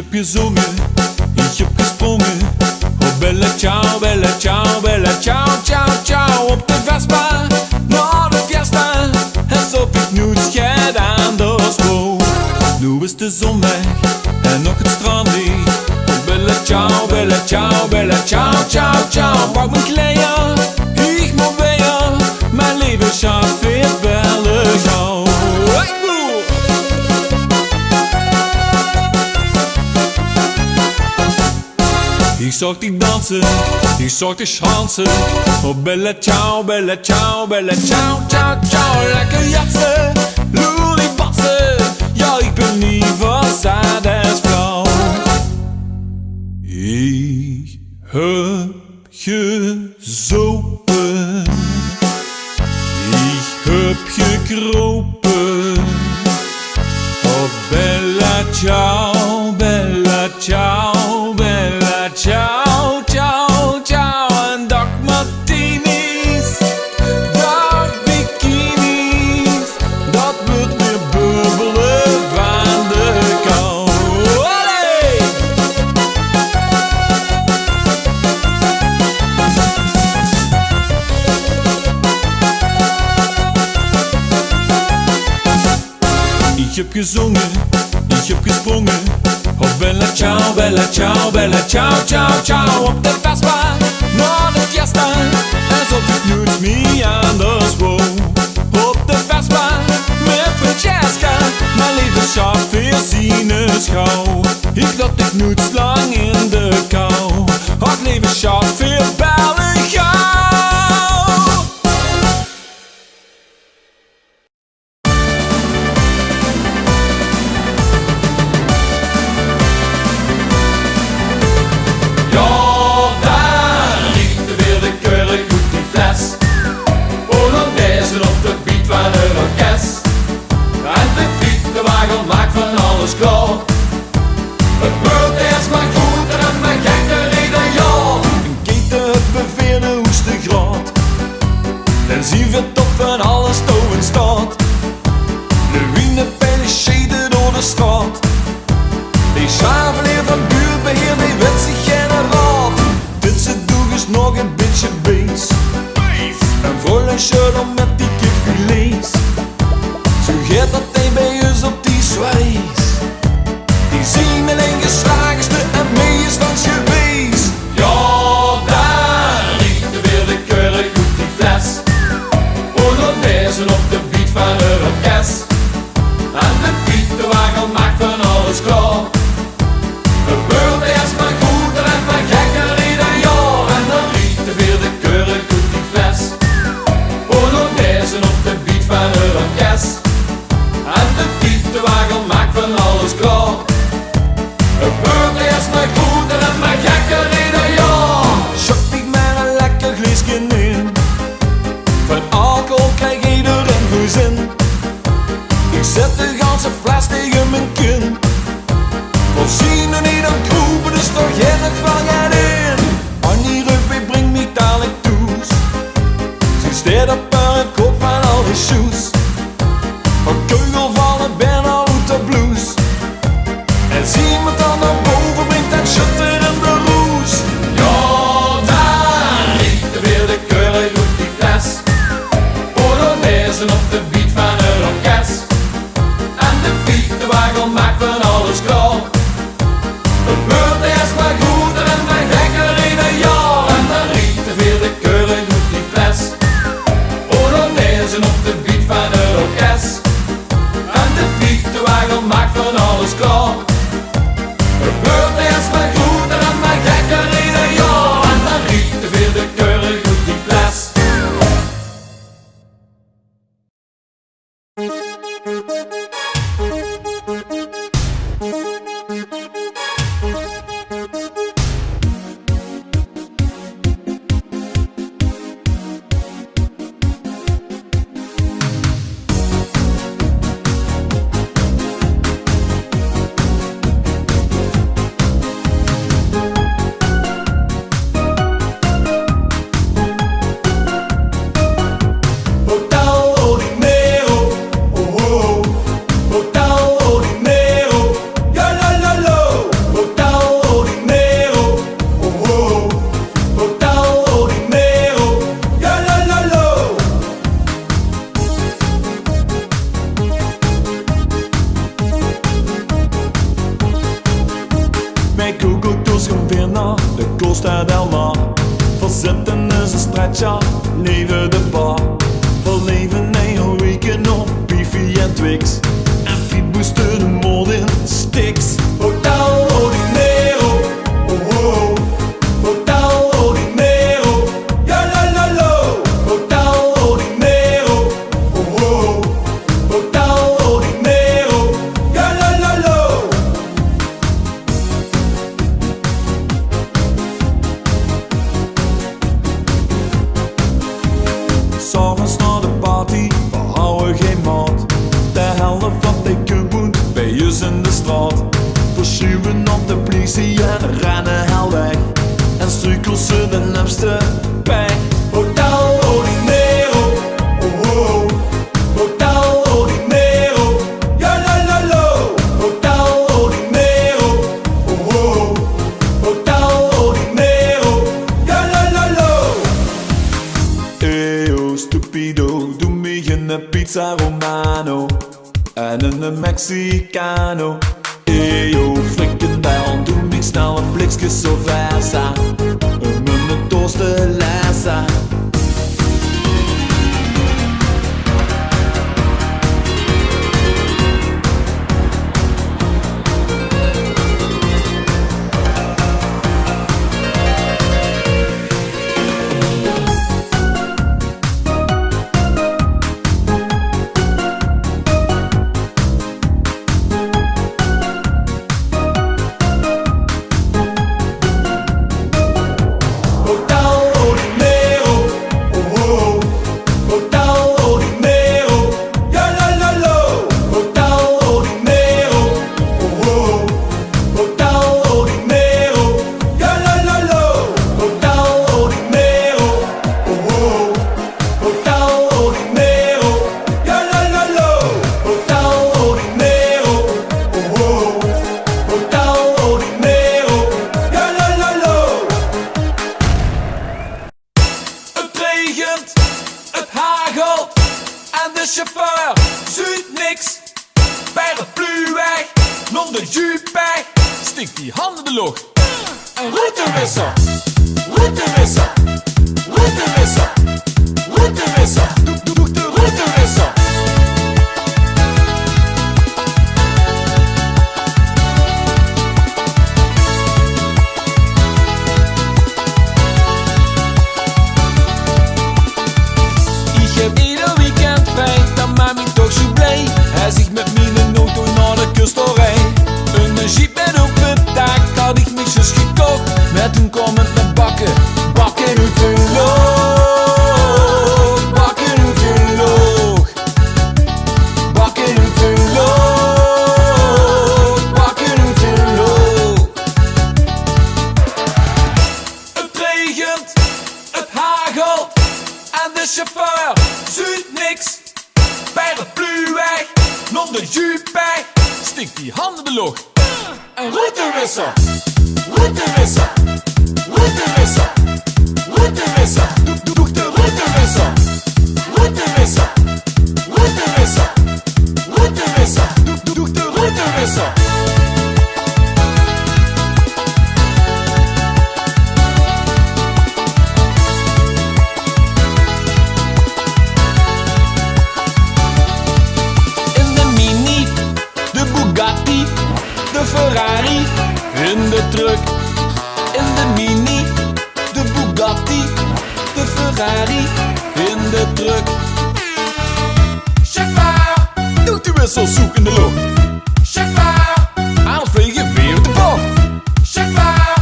heb gezongen, ik heb gesprongen. Oh bella ciao, bella ciao, bella ciao, ciao, ciao. Op de Vespa, naar de fiesta. Alsof ik niets gedaan, dus wow. Nu is de zon weg en nog het strand niet. Oh bella ciao, bella ciao, bella ciao, ciao, ciao. Pak mijn kleren, ik moet weer. Mijn leven gaat veel bellen gauw. Ik zag die dansen, ik zag die chansen. Oh bella ciao, bella ciao, bella ciao, ciao, ciao. Lekker jatsen, loeliepassen. Ja, ik ben liever sad as vrouw. Ik heb gezopen, ik heb gekropen. Oh bella ciao, bella ciao, bella ciao, ciao, ciao. En dag martinis, dag bikinis. Dat wordt weer bubbelen van de kou. Olé! Ik heb gezongen, ik heb gesprongen. Oh bella ciao, bella ciao, bella ciao, ciao, ciao. Op de Vespa, naar de fiesta. Alsof ik niets meer anders wou. Op de Vespa, met Francesca. Mijn leven gaat veel sinusgauw. Ik laat ik niets lang in de kou. Het leven gaat veel bellen gauw. En zie we top van alles stoven staat. De winnenpijl is scheden door de straat. Die schaafleer van buurtbeheer, die weet zich geen raad. Dit ze doeg is nog een beetje bees. Een vrolijk shirt om met die kipfilets. Zo gaat dat hij bij ons op die zwijs. Die zien alleen geslaagste en meesters geweest. Ja, daar riekt er weer de keurig goed die fles. Op de beat van het orkest. En de fietsenwagen maakt van alles klaar. Gebeurt eerst maar goed en maar gekker ieder jaar. En dan riekt er weer de keurig goed die fles. Polonaise op de beat van het orkest. En de fietsenwagen maakt van alles klaar. Gebeurt eerst maar goed en maar gekker ieder jaar. Schop ik maar een lekker glaasje in. Van alcohol krijg iedereen goed zin. Ik zet de ganse fles tegen mijn kin. Voorzien en niet aan kroepen, dus toch geen het van jij in. Annie Ruppie brengt me dadelijk toes. Ze staat op een kop van al die shoes. Een keugel vallen bijna uit de blues. En zie me dan naar boven, brengt dat shutter in de roes. Ja, daar riekt er weer de keurig uit die fles. Op de beat van het orkest. En de fietsenwagen maakt van alles klaar. Gebeurt eerst maar goed en maar gekker ieder jaar. En dan riekt er weer de keurig uit die fles. Polonaise op de beat van het orkest. En de fietsenwagen maakt van alles klaar. Gebeurt eerst maar goed en maar gekker ieder jaar. En dan riekt er weer de keurig uit die fles. restaurantje neven de bar. Vol leven en een weekend op Biffy en Twix. En Piet moesten de mod in sticks. Hotel Ordinero, oh oh. Hotel Ordinero, ja la la lo. Hotel Ordinero, oh oh. Hotel Ordinero, ja la la lo. S'avonds na de party, we houden geen maat. De helft van de gemoed bij ons in de straat. Verschuwen op de politie en rennen hel weg. En struikels ze de limste bij. Hotel Ordinero, oh oh. Hotel Ordinero, ja la la lo. Hotel Ordinero, oh oh. Hotel Ordinero, ja la la lo. Eyo, stupido, doe me een pizza romano en een mexicano. Eyo, frikandel, doe me snel een blikje Sylvester en een toast de lassa. Het hagelt en de chauffeur ziet niks. Bij de pluweg, nog de jupeg, stikt die handen de lucht. Een routewisser, routewisser, routewisser, routewisser, doe de routewisser. Hij zich met mijn auto naar de kust rijdt. Een jeep met open dak had ik mixjes gekocht. Met toen kwam het met bakken, bakken uit de loog. Bakken uit de loog. Bakken uit de loog. Bakken uit de loog. Het regent, het hagelt en de chauffeur ziet niks. Bij de pluweg, nog de jupeg, stikt die handen de lucht. Een routewisser, routewisser, routewisser, routewisser, doe de routewisser, routewisser, routewisser, routewisser, doe de routewisser. De Ferrari in de truck, in de Mini, de Bugatti, de Ferrari in de truck. Chauffeur, doet u wissel zoek in de lucht. Chauffeur, aanvliegen weer op de bocht. Chauffeur,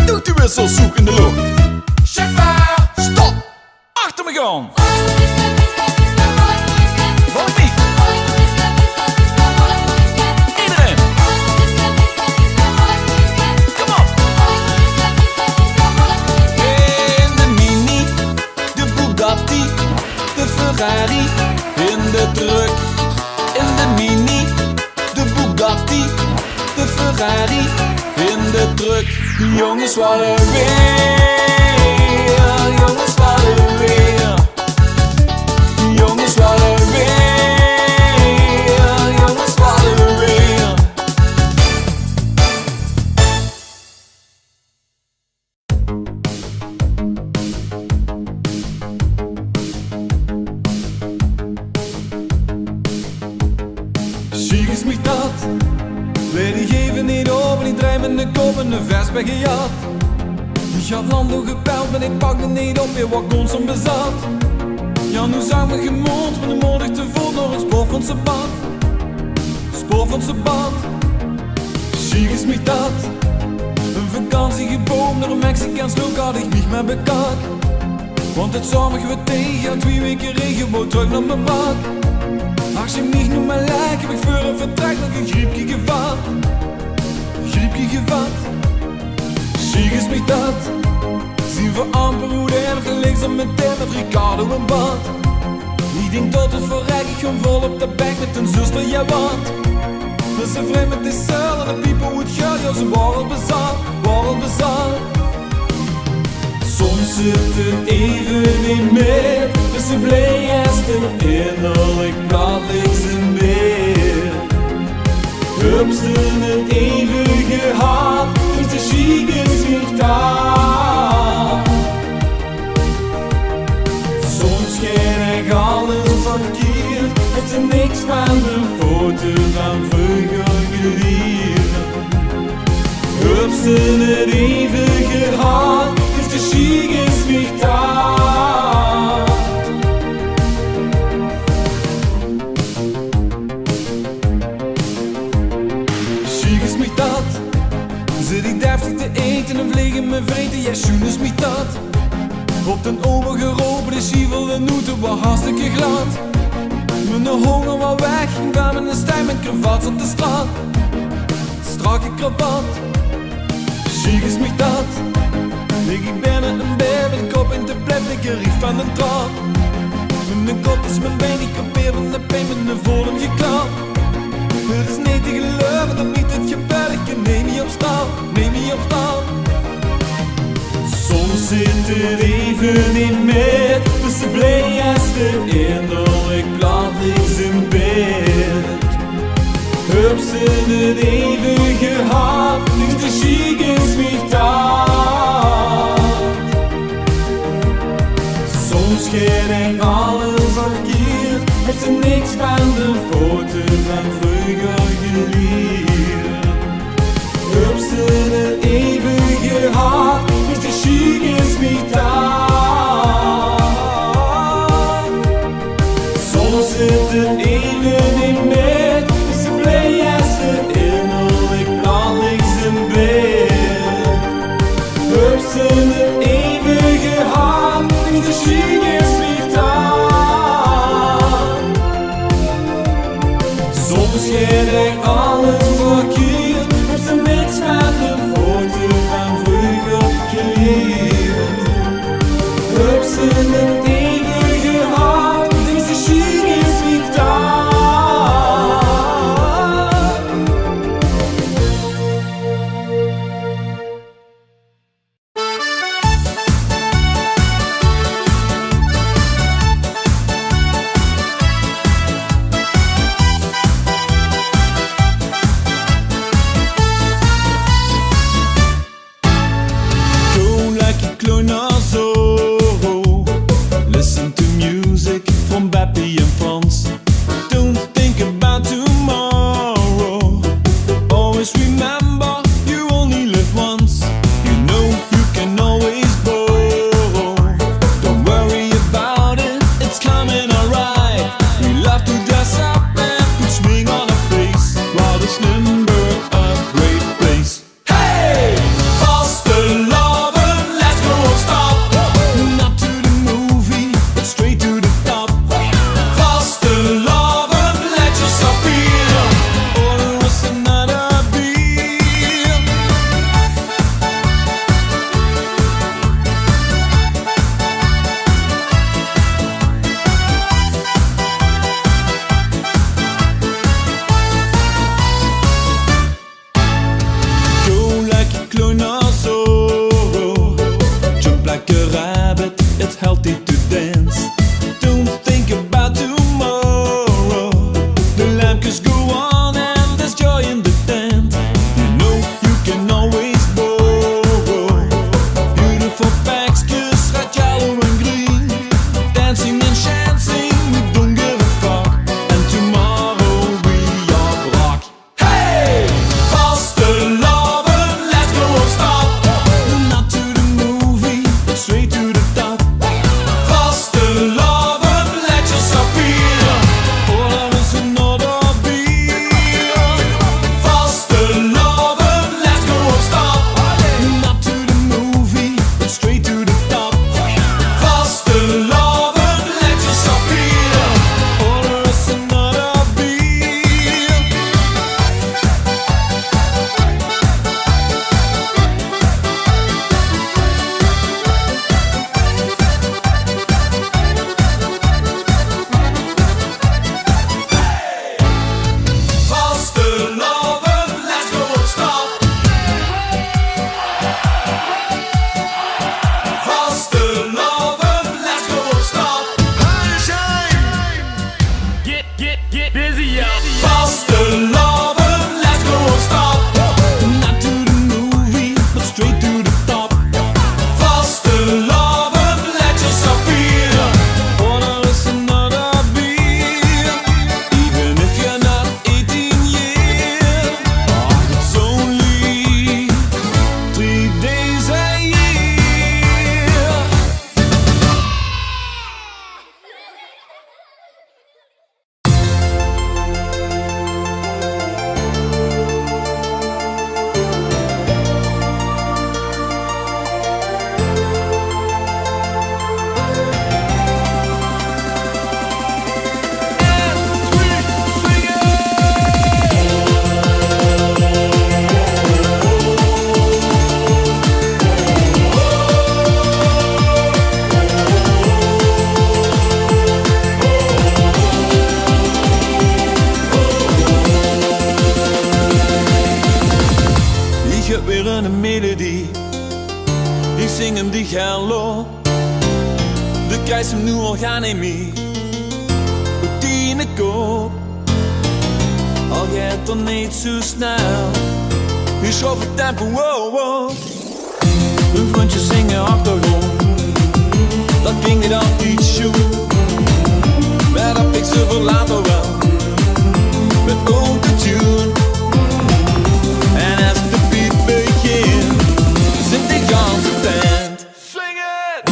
doet u wissel zoek in de lucht. Chauffeur, stop, achter me gaan. Wat niet? De Ferrari in de truck, in de Mini, de Bugatti, de Ferrari in de truck. Jongens, wat een weer, jongens, wat een weer. Jongens, wat een weer, jongens, wat een weer. Lady even niet op en die draait met de kop en de vest weggejat. Ik had Lando gebeld, maar ik pakte niet op, weer wat constant bezat. Ja, nu zag me gemond, maar nu moedig te voet naar het spoorfondsenbad. Spoorfondsenbad, chic is mich dat. Een vakantie geboomd naar een Mexicaans look had ik mich met bekak. Want het zomer weer tegen, 2 weken regen, wou terug naar mijn bak. Als je mich nu maar lijkt, heb ik voor een vertrek nog een griepje gevat. Griepje gevat, chic is mich dat. Zien we amper hoe de helft links op mijn tent met Ricardo en Bad. Ik denk tot het verrek, ik gewoon vol op de bek met een zuster, ja wat. Dat ze vreemd met die cel en de piepen hoe het gaat, ja ze waren bezat, waren bezat. Soms zit het even niet meer, dus ze blij is er innerlijk plat links in weer. Heb ze het even gehad, dus de chic is niet daar. Soms ken ik alles verkeerd, het is niks van de foto van vroeger geleerd. Heb ze het even gehad, dus de chic is niet daar. Chic is niet dat. Zit ik deftig te eten en vliegen mijn vreten, ja schoen is niet dat. Op den ogen geropen, de schievel en noeten was hartstikke glad. Mijn honger was weg, ging bij mijn stijl met cravats op de straat. Strakke kravat, chic is mich dat. Lig ik binnen een bed met de kop in de plek, ik rief van de trap. Mijn kop is mijn been, ik kapeer van de pijn met een vorm geklapt. Het is niet te geloven dat niet het gebeurt, ik neem niet op stap, neem niet op stap. Soms zit het even niet meer, dus de blij is er innerlijk plat links in bed. Heb ze het even gehad, dus de chic is niet daar. Soms ken ik alles verkeerd, heeft ze niks van de foto van vroeger geleerd. Heb ze het even gehad, dus de chic is niet daar. Soms zit het even niet meer, dus de blij is er innerlijk plat links in bed. Heb ze het even gehad, dus de chic is niet daar. Soms ken ik alles verkeerd, heb ze niks van de foto van vroeger geleerd. Heb ze het even gehad, dus de chic is niet daar. Go like a clone or so. Listen to music from Bappy and Franz. Don't think about tomorrow. Always remember you only live once. You know you can always borrow. Don't worry about it, it's coming alright. We love to dress up and put swing on our face while the Slimberg a great place. Hey! Vastelavn, let's go stop. Not to the movie, but straight to the top. Vastelavn. wijs hem nu al gaan niet meer. Die in de kop, al gaat dan niet zo snel. Je schoof het tempo, wow, wow. Hun vriendjes zingen achtergrond, dat ging niet altijd zo. Maar dat fixen we later wel, met autotune. En als de beat begint, zingt de ganse band. Swing it!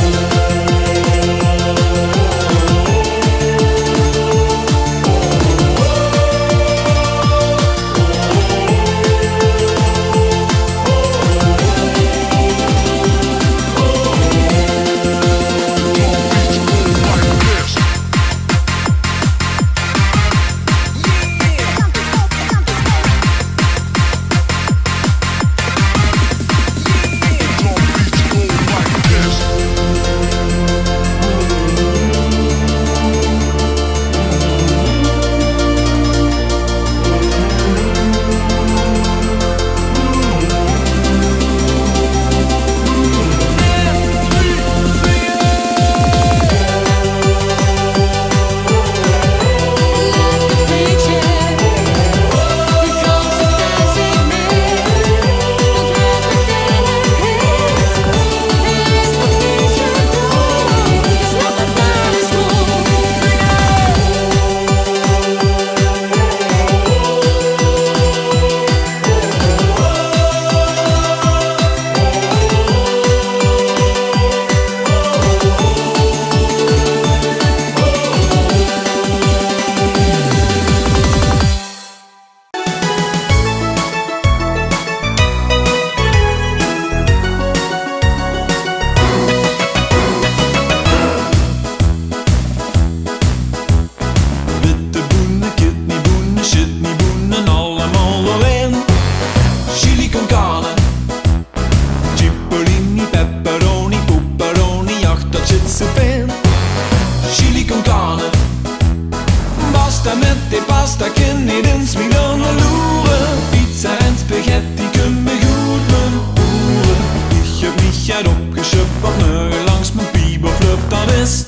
Pasta che niet eens meer dan een loeren. Pizza en spaghetti kunnen me goed mijn oren. Ik heb niet uit opgeschupt wat nu langs mijn bieberflip dat is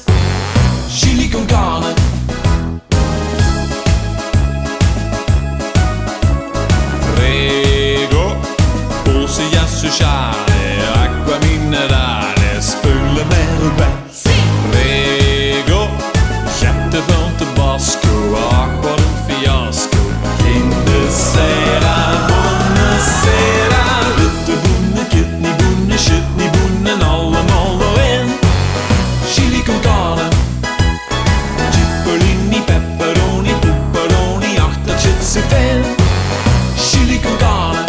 chili con carne. Prego, polse e sociale, acqua minerale, spullen erbij. Prego, gette van Tabasco, ach wat een fiasco. In de sera, buonasera. Witte boenen, kidneyboenen, shitneyboenen, allemaal erin. Chili con carne, cipollini, pepperoni, pepperoni, ach dat zit zo fijn. Chili con carne,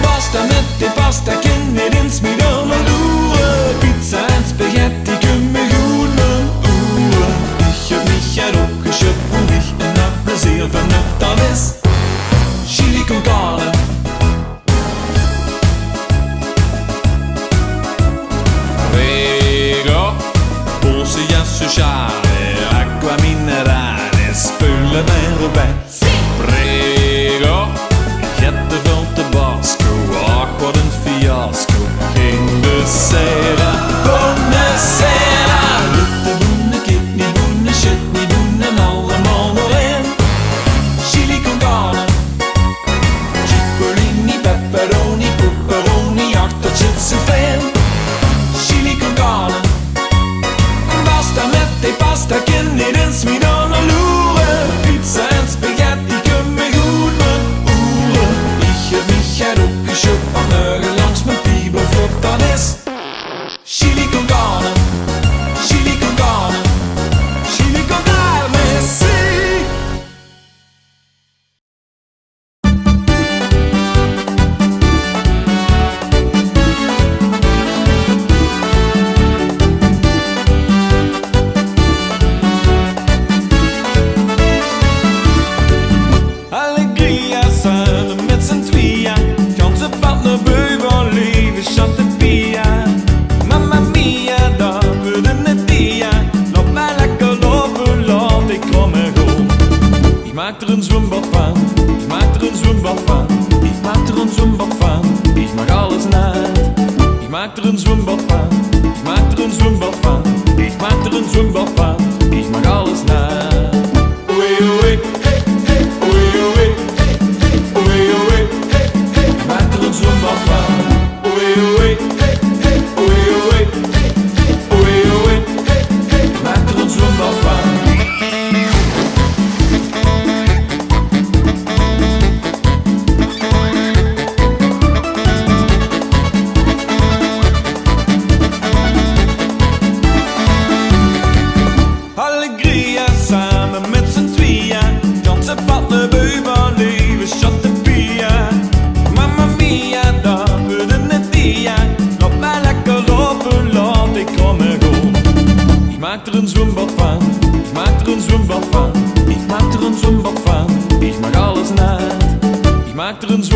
pasta met de pasta, ken niet eens meer dan een loeren. Pizza en spaghetti kunnen me goed mijn oren. Ik heb niet uit opgeschupt hoe ik en dat plezier van het dan is chili con carne. Prego, polse e sociale, acqua minerale, spullen erbij. Prego, gette van Tabasco, ach wat een fiasco. In de sera, buonasera. Witte boenen, kidneyboenen, shitneyboenen, allemaal erin. Chili con carne, cipollini, pepperoni, pepperoni, ach dat zit zo fijn. Chili con carne, pasta met de pasta, ken niet eens meer dan een loeren. Pizza en spaghetti. een zwembad van. Ik maak er een zwembad van. Ik maak er een zwembad van. Ik maak alles na. Ik maak er een zwembad